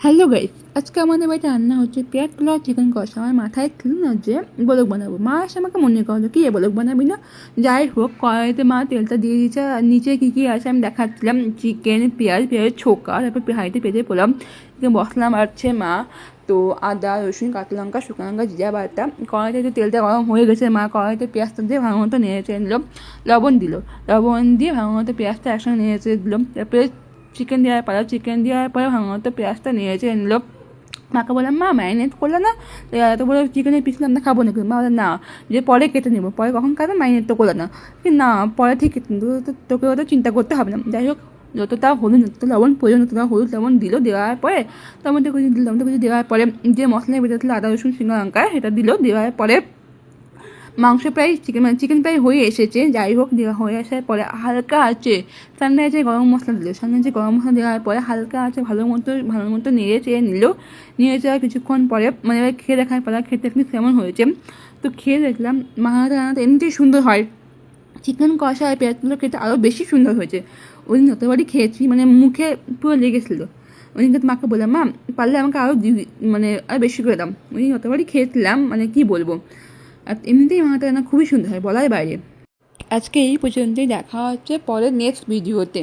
Hello guys, আজকে আমাদের বাড়িতে রান্না হচ্ছে পেঁয়াজ পোলাও আর চিকেন কষা। আমার মাথায় ছিল না যে বলক বানাবো। মা এসে আমাকে মনে করলো কি বলক বানাবি না। যাই হোক, কড়াইতে মা তেলটা দিয়ে দিয়েছে, আর নিচে কী কী আছে আমি দেখাচ্ছিলাম। চিকেন, পেঁয়াজের ছোকা, তারপর হাঁড়িতে পেঁচে পোলাম, মশলা মারছে মা। তো আদা, রসুন, কাঁচা লঙ্কা, শুকনো লঙ্কা, জিরা বাটা। কড়াইতে যে তেলটা গরম হয়ে গেছে, মা কড়াইতে পেঁয়াজটা দিয়ে ভালো মতো নেড়েচে নিল, লবণ দিল, লবণ দিয়ে ভালো মতো পেঁয়াজটা একসঙ্গে নেড়েচে দিল। তারপরে চিকেন দেওয়ার পরে ভালো মতো পেঁয়াজটা নেড়েচে নিল। মাকে বললাম, মা ম্যারিনেট করলে না, তো বলে চিকেনের পিস আমরা খাবো না। মা বলে না, যে পরে কেটে নেবো, পরে কখন খাবে, ম্যারিনেট তো করলে না। না, পরে ঠিক কেটে নেবো, তোকে অত চিন্তা করতে হবে না। যাই হোক, যতটা হলুদ, যতটা লবণ প্রয়োজন ততটা হলুদ লবণ দিল। দেওয়ার পরে টমেটো কুচি দিল, টমেটো কুচি দেওয়ার পরে যে মশলা বেঁধেছিল আদা রসুন শুকনো লঙ্কা, সেটা দিল। দেওয়ার পরে মাংস প্রায় চিকেন প্রায় হয়ে এসেছে। যাই হোক, দেওয়া হয়ে আসার পরে হালকা আছে সামনে আছে গরম মশলা দিল। সামনে আছে গরম মশলা দেওয়ার পরে হালকা আছে ভালো মতো নেড়ে চেড়ে নিল। নেড়ে চেড়ে কিছুক্ষণ পরে মানে খেয়ে দেখার পরে খেতে একটু কেমন হয়েছে। তো খেয়ে দেখলাম মা হাতে রান্নাটা এমনিতেই সুন্দর হয়, চিকেন কষা আর পেঁয়াজগুলো খেতে আরও বেশি সুন্দর হয়েছে। ওই দিন যতবারই খেয়েছি মানে মুখে পুরো লেগেছিলো। ওই দিনকে মাকে বললাম, মা পারলে আমাকে আরও মানে আরও বেশি করে দাম। ওই দিন যতবারই খেয়েছিলাম মানে কী বলবো। আর এমনিতেই মাথাটা রান্না খুবই সুন্দর হয়, বলার বাইরে। আজকে এই পর্যন্তই, দেখা হচ্ছে পরের নেক্সট ভিডিওতে।